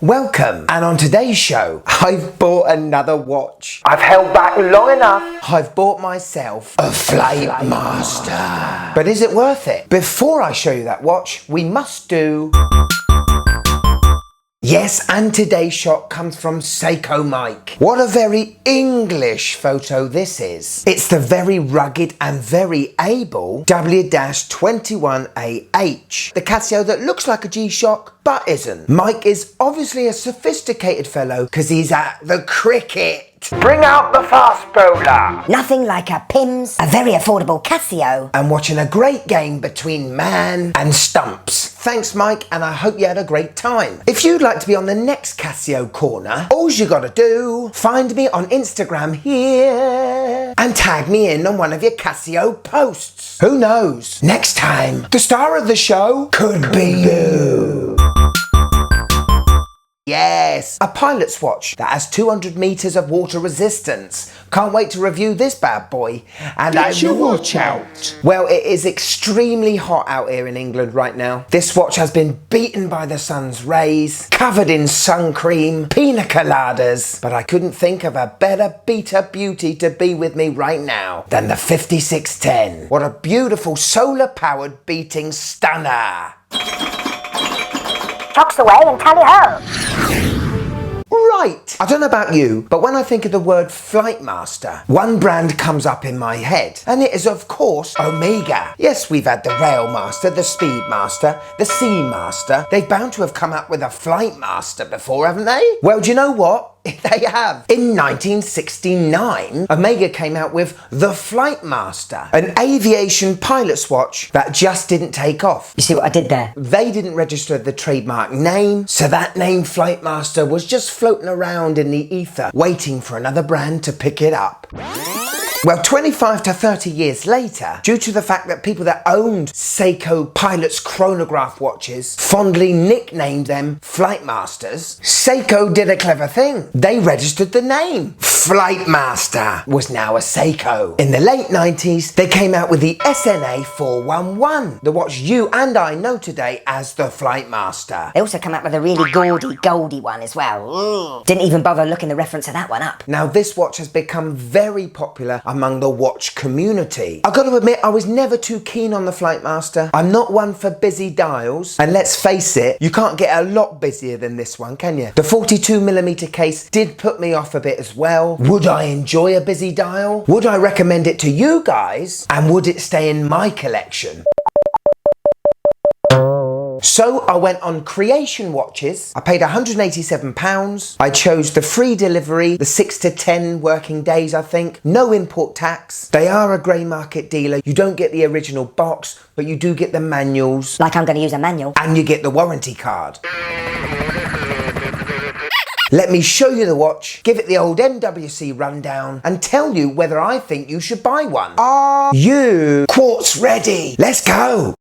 Welcome, and on today's show, I've bought another watch. I've held back long enough. I've bought myself a Flightmaster. But is it worth it? Before I show you that watch, we must do... Yes, and today's shot comes from Seiko Mike. What a very English photo this is. It's the very rugged and very able W-21AH. The Casio that looks like a G-Shock but isn't. Mike is obviously a sophisticated fellow because he's at the cricket. Bring out the fast bowler. Nothing like a Pims, a very affordable Casio. And watching a great game between man and stumps. Thanks Mike, and I hope you had a great time. If you'd like to be on the next Casio corner, all you gotta do, find me on Instagram here and tag me in on one of your Casio posts. Who knows? Next time, the star of the show could be you. Yes, a pilot's watch that has 200 meters of water resistance. Can't wait to review this bad boy. And Get your watch out. Well, it is extremely hot out here in England right now. This watch has been beaten by the sun's rays, covered in sun cream, pina coladas, but I couldn't think of a better beta beauty to be with me right now than the 5610. What a beautiful solar-powered beating stunner. Chocks away and tally-ho. Right, I don't know about you, but when I think of the word Flightmaster, one brand comes up in my head, and it is of course Omega. Yes, we've had the Railmaster, the Speedmaster, the Seamaster. They're bound to have come up with a Flightmaster before, haven't they? Well, do you know what? They have. In 1969, Omega came out with the Flightmaster, an aviation pilot's watch that just didn't take off. You see what I did there? They didn't register the trademark name, so that name Flightmaster was just floating around in the ether, waiting for another brand to pick it up. Well, 25 to 30 years later, due to the fact that people that owned Seiko Pilot's Chronograph watches fondly nicknamed them Flightmasters, Seiko did a clever thing. They registered the name. Flightmaster was now a Seiko. In the late 90s, they came out with the SNA411, the watch you and I know today as the Flightmaster. They also come out with a really gaudy, goldy one as well. Didn't even bother looking the reference of that one up. Now, this watch has become very popular among the watch community. I've got to admit, I was never too keen on the Flightmaster. I'm not one for busy dials, and let's face it, you can't get a lot busier than this one, can you? The 42mm case did put me off a bit as well. Would I enjoy a busy dial? Would I recommend it to you guys? And would it stay in my collection? So I went on Creation Watches. I paid £187. I chose the free delivery, the 6 to 10 working days, I think. No import tax. They are a grey market dealer. You don't get the original box, but you do get the manuals. Like I'm going to use a manual. And you get the warranty card. Let me show you the watch, give it the old MWC rundown, and tell you whether I think you should buy one. Are you quartz ready? Let's go!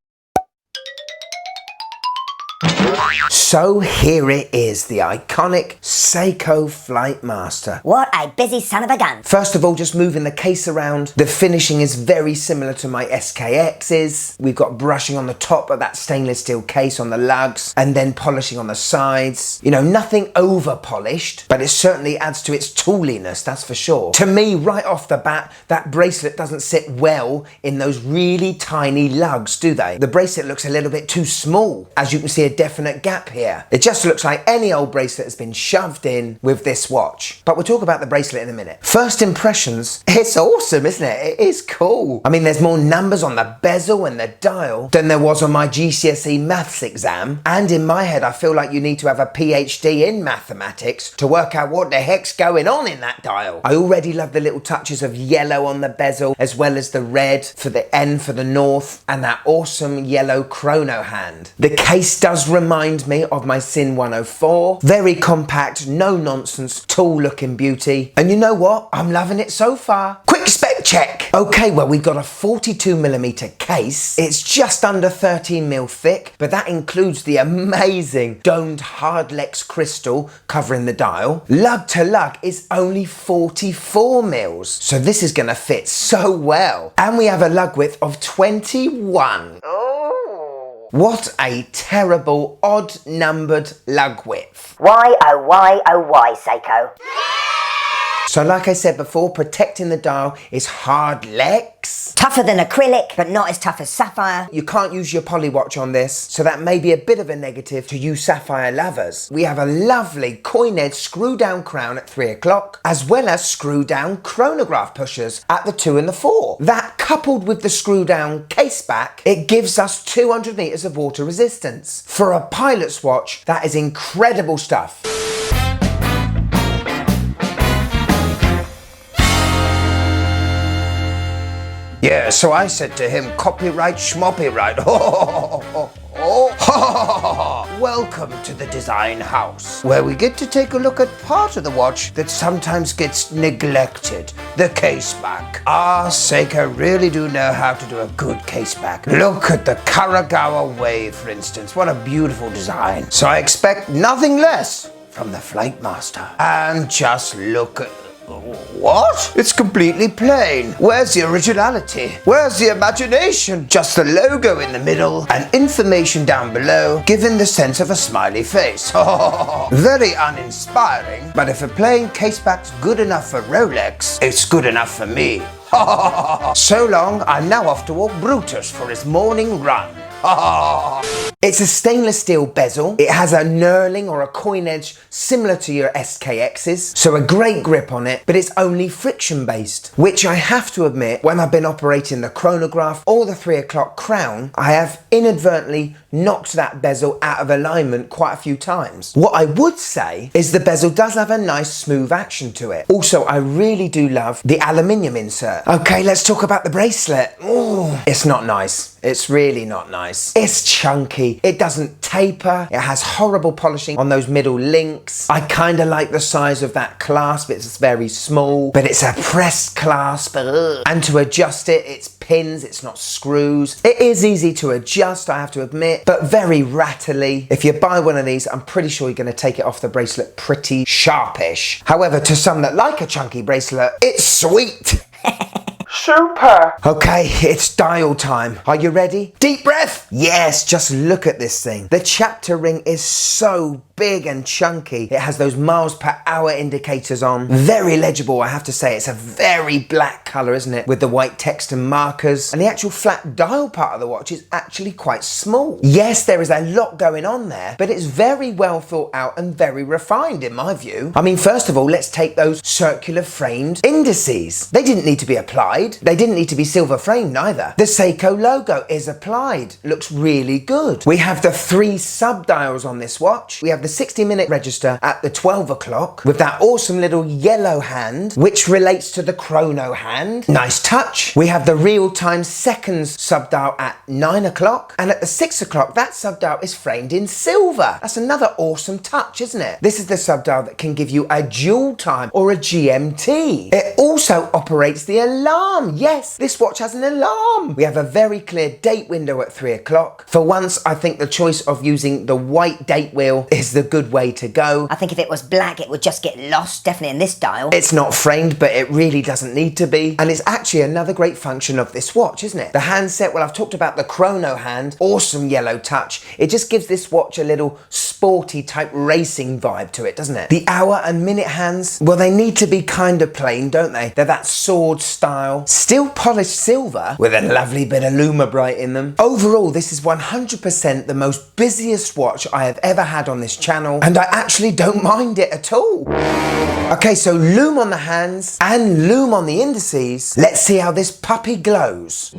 So here it is, the iconic Seiko Flightmaster. What a busy son of a gun. First of all, just moving the case around, the finishing is very similar to my SKX's. We've got brushing on the top of that stainless steel case on the lugs, and then polishing on the sides. You know, nothing over polished, but it certainly adds to its tooliness, that's for sure. To me, right off the bat, that bracelet doesn't sit well in those really tiny lugs, do they? The bracelet looks a little bit too small. As you can see, a definite gap here. It just looks like any old bracelet has been shoved in with this watch. But we'll talk about the bracelet in a minute. First impressions, it's awesome, isn't it? It is cool. I mean, there's more numbers on the bezel and the dial than there was on my GCSE maths exam. And in my head, I feel like you need to have a PhD in mathematics to work out what the heck's going on in that dial. I already love the little touches of yellow on the bezel, as well as the red for the N for the north, and that awesome yellow chrono hand. The case does remind me of my Sin 104. Very compact, no nonsense, tall looking beauty. And you know what? I'm loving it so far. Quick spec check. Okay, well, we've got a 42mm case. It's just under 13mm thick, but that includes the amazing domed hardlex crystal covering the dial. Lug to lug is only 44mm, so this is gonna fit so well. And we have a lug width of 21. Oh. What a terrible odd-numbered lug width. Why, oh why, Seiko? So like I said before, protecting the dial is hard legs. Tougher than acrylic, but not as tough as sapphire. You can't use your poly watch on this, so that may be a bit of a negative to you sapphire lovers. We have a lovely coin-edge screw-down crown at 3 o'clock, as well as screw-down chronograph pushers at the 2 and the 4. That, coupled with the screw-down case back, it gives us 200 meters of water resistance. For a pilot's watch, that is incredible stuff. Yeah, so I said to him, copyright schmoppyright. Welcome to the design house, where we get to take a look at part of the watch that sometimes gets neglected, the case back. Seiko really do know how to do a good case back. Look at the Karagawa wave, for instance. What a beautiful design. So I expect nothing less from the Flightmaster. And just look at... What? It's completely plain. Where's the originality? Where's the imagination? Just the logo in the middle and information down below, giving the sense of a smiley face. Very uninspiring, but if a plain caseback's good enough for Rolex, it's good enough for me. So long, I'm now off to walk Brutus for his morning run. It's a stainless steel bezel. It has a knurling or a coin edge similar to your SKX's, so a great grip on it, but it's only friction based, which I have to admit, when I've been operating the chronograph or the 3 o'clock crown, I have inadvertently knocked that bezel out of alignment quite a few times. What I would say is the bezel does have a nice smooth action to it. Also, I really do love the aluminium insert. Okay, let's talk about the bracelet. Ooh, it's not nice. It's really not nice. It's chunky. It doesn't taper. It has horrible polishing on those middle links. I kind of like the size of that clasp. It's very small, but it's a pressed clasp. Ugh. And to adjust it, it's pins, it's not screws. It is easy to adjust, I have to admit, but very rattly. If you buy one of these, I'm pretty sure you're going to take it off the bracelet pretty sharpish. However, to some that like a chunky bracelet, it's sweet. Super! Okay, it's dial time. Are you ready? Deep breath! Yes, just look at this thing. The chapter ring is so big and chunky. It has those miles per hour indicators on. Very legible, I have to say. It's a very black colour, isn't it? With the white text and markers. And the actual flat dial part of the watch is actually quite small. Yes, there is a lot going on there, but it's very well thought out and very refined in my view. I mean, first of all, let's take those circular framed indices. They didn't need to be applied. They didn't need to be silver framed either. The Seiko logo is applied. Looks really good. We have the 3 sub-dials on this watch. We have the 60-minute register at the 12 o'clock with that awesome little yellow hand, which relates to the chrono hand. Nice touch. We have the real-time seconds sub-dial at 9 o'clock, and at the 6 o'clock, that sub-dial is framed in silver. That's another awesome touch, isn't it? This is the sub-dial that can give you a dual time or a GMT. It also operates the alarm. Yes, this watch has an alarm. We have a very clear date window at 3 o'clock. For once, I think the choice of using the white date wheel is the good way to go. I think if it was black, it would just get lost, definitely in this dial. It's not framed, but it really doesn't need to be. And it's actually another great function of this watch, isn't it? The handset, well, I've talked about the chrono hand. Awesome yellow touch. It just gives this watch a little sporty type racing vibe to it, doesn't it? The hour and minute hands, well, they need to be kind of plain, don't they? They're that sword style. Still polished silver with a lovely bit of Lume bright in them. Overall, this is 100% the most busiest watch I have ever had on this channel, and I actually don't mind it at all. Okay, so Lume on the hands and Lume on the indices. Let's see how this puppy glows.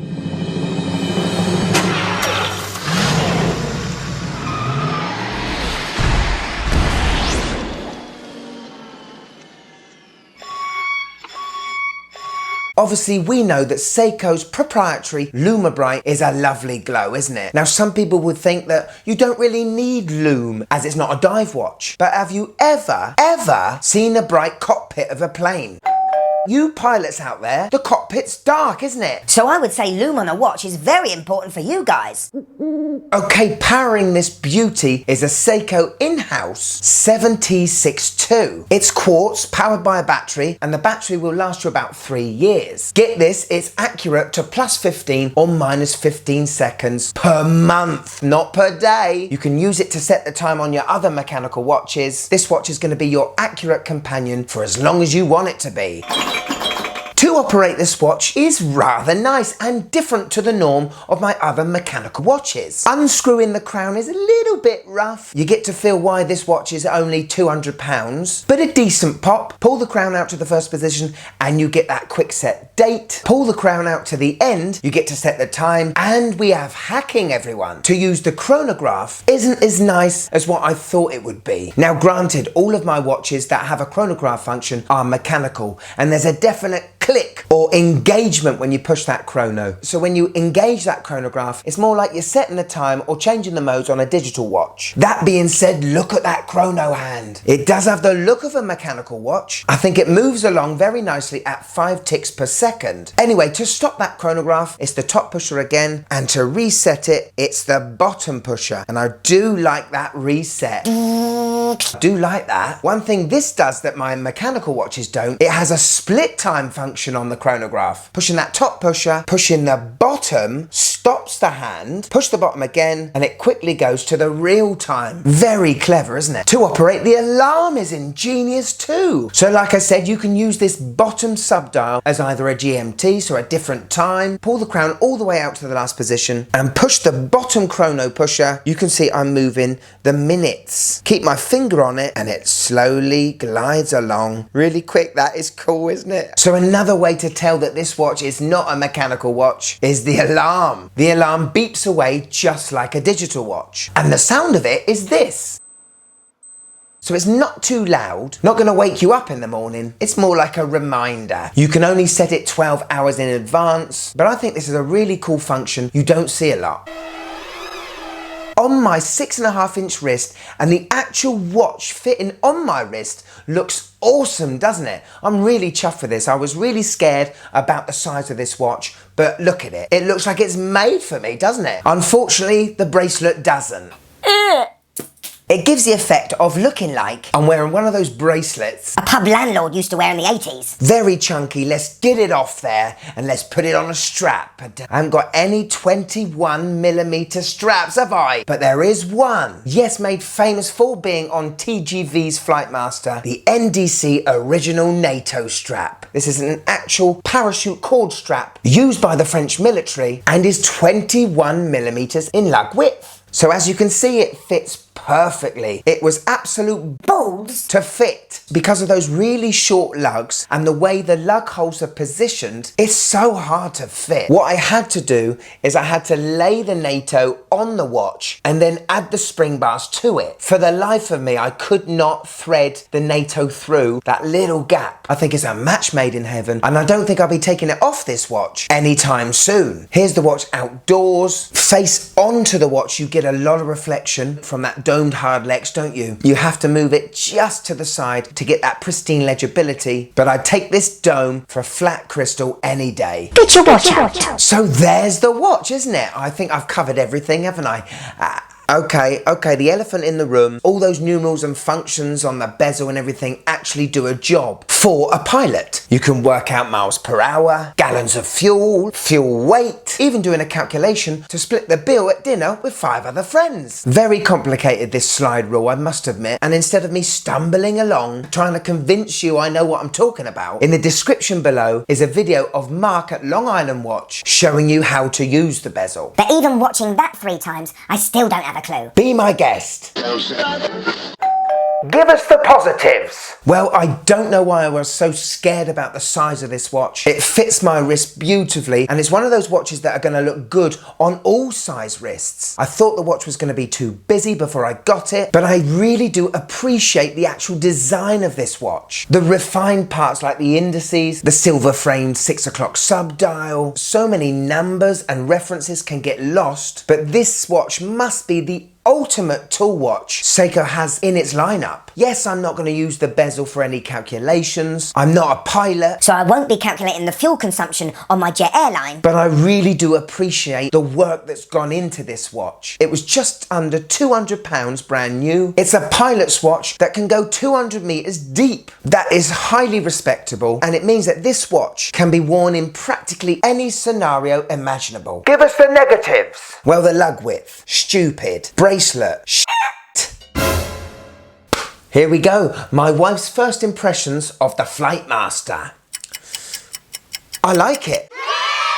Obviously, we know that Seiko's proprietary Lume Bright is a lovely glow, isn't it? Now, some people would think that you don't really need Lume as it's not a dive watch. But have you ever seen a bright cockpit of a plane? You pilots out there, the cockpit's dark, isn't it? So I would say Lume on a watch is very important for you guys. Okay, powering this beauty is a Seiko in-house 7T62. It's quartz, powered by a battery, and the battery will last you about 3 years. Get this, it's accurate to +15 or -15 seconds per month, not per day. You can use it to set the time on your other mechanical watches. This watch is going to be your accurate companion for as long as you want it to be. To operate this watch is rather nice and different to the norm of my other mechanical watches. Unscrewing the crown is a little bit rough. You get to feel why this watch is only £200, but a decent pop. Pull the crown out to the first position and you get that quick set date. Pull the crown out to the end, you get to set the time, and we have hacking, everyone. To use the chronograph isn't as nice as what I thought it would be. Now granted, all of my watches that have a chronograph function are mechanical, and there's a definite click or engagement when you push that chrono. So when you engage that chronograph, it's more like you're setting the time or changing the modes on a digital watch. That being said, look at that chrono hand. It does have the look of a mechanical watch. I think it moves along very nicely at 5 ticks per second. Anyway, to stop that chronograph, it's the top pusher again, and to reset it, it's the bottom pusher. And I do like that reset. I do like that. One thing this does that my mechanical watches don't, it has a split time function on the chronograph. Pushing that top pusher, pushing the bottom, stops the hand, push the bottom again, and it quickly goes to the real time. Very clever, isn't it? To operate the alarm is ingenious too. So like I said, you can use this bottom subdial as either a GMT, so a different time. Pull the crown all the way out to the last position and push the bottom chrono pusher. You can see I'm moving the minutes. Keep my finger on it and it slowly glides along. Really quick. That is cool, isn't it? So another way to tell that this watch is not a mechanical watch is the alarm. The alarm beeps away just like a digital watch. And the sound of it is this. So it's not too loud, not going to wake you up in the morning. It's more like a reminder. You can only set it 12 hours in advance, but I think this is a really cool function you don't see a lot. On my 6.5-inch wrist, and the actual watch fitting on my wrist looks awesome, doesn't it? I'm really chuffed for this. I was really scared about the size of this watch, but look at it. It looks like it's made for me, doesn't it? Unfortunately, the bracelet doesn't. It gives the effect of looking like I'm wearing one of those bracelets a pub landlord used to wear in the 80s. Very chunky. Let's get it off there and let's put it on a strap. I haven't got any 21mm straps, have I? But there is one. Yes, made famous for being on TGV's Flightmaster, the NDC original NATO strap. This is an actual parachute cord strap used by the French military and is 21mm in lug width. So as you can see, it fits perfectly. It was absolute balls to fit because of those really short lugs and the way the lug holes are positioned. It's so hard to fit. What I had to do is I had to lay the NATO on the watch and then add the spring bars to it. For the life of me, I could not thread the NATO through that little gap. I think it's a match made in heaven, and I don't think I'll be taking it off this watch anytime soon. Here's the watch outdoors. Face onto the watch, you get a lot of reflection from that domed hard legs, don't you? You have to move it just to the side to get that pristine legibility, but I'd take this dome for a flat crystal any day. Get your watch out. So there's the watch, isn't it? I think I've covered everything, haven't I? Okay, the elephant in the room, all those numerals and functions on the bezel and everything actually do a job for a pilot. You can work out miles per hour, gallons of fuel, fuel weight, even doing a calculation to split the bill at dinner with 5 other friends. Very complicated, this slide rule, I must admit, and instead of me stumbling along trying to convince you I know what I'm talking about, in the description below is a video of Mark at Long Island Watch showing you how to use the bezel. But even watching that 3 times, I still don't have a clue. Be my guest. Give us the positives. Well, I don't know why I was so scared about the size of this watch. It fits my wrist beautifully, and it's one of those watches that are going to look good on all size wrists. I thought the watch was going to be too busy before I got it, but I really do appreciate the actual design of this watch. The refined parts like the indices, the silver framed 6 o'clock subdial. So many numbers and references can get lost, but this watch must be the ultimate tool watch Seiko has in its lineup. Yes, I'm not going to use the bezel for any calculations. I'm not a pilot. So I won't be calculating the fuel consumption on my jet airline. But I really do appreciate the work that's gone into this watch. It was just under £200 brand new. It's a pilot's watch that can go 200 meters deep. That is highly respectable, and it means that this watch can be worn in practically any scenario imaginable. Give us the negatives. Well, the lug width, stupid. Bracelet, shit. Here we go, my wife's first impressions of the Flightmaster. I like it.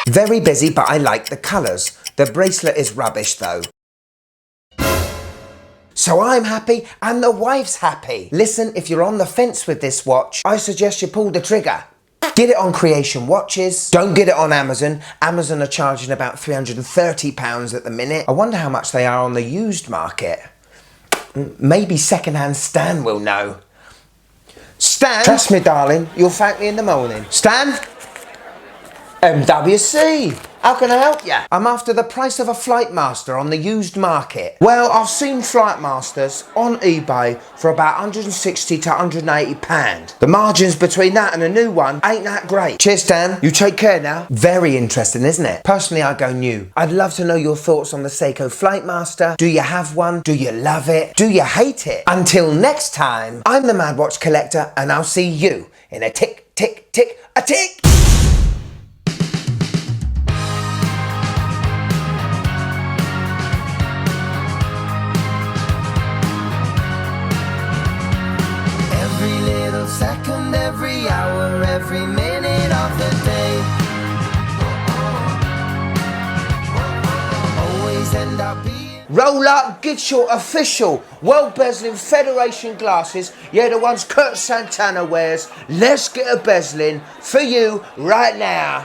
Very busy, but I like the colours. The bracelet is rubbish though. So I'm happy and the wife's happy. Listen, if you're on the fence with this watch, I suggest you pull the trigger. Get it on Creation Watches. Don't get it on Amazon. Amazon are charging about £330 at the minute. I wonder how much they are on the used market. Maybe second-hand Stan will know. Stan? Trust me, darling. You'll thank me in the morning. Stan? MWC. How can I help you? I'm after the price of a Flightmaster on the used market. Well, I've seen Flightmasters on eBay for about £160 to £180. The margins between that and a new one ain't that great. Cheers, Stan. You take care now. Very interesting, isn't it? Personally, I go new. I'd love to know your thoughts on the Seiko Flightmaster. Do you have one? Do you love it? Do you hate it? Until next time, I'm the Mad Watch Collector, and I'll see you in a tick, tick, tick, a tick. Second, every hour, every minute of the day. Always end up being. Roll up, get your official World Bezeling Federation glasses. Yeah, the ones Kurt Santana wears. Let's get a bezeling for you right now.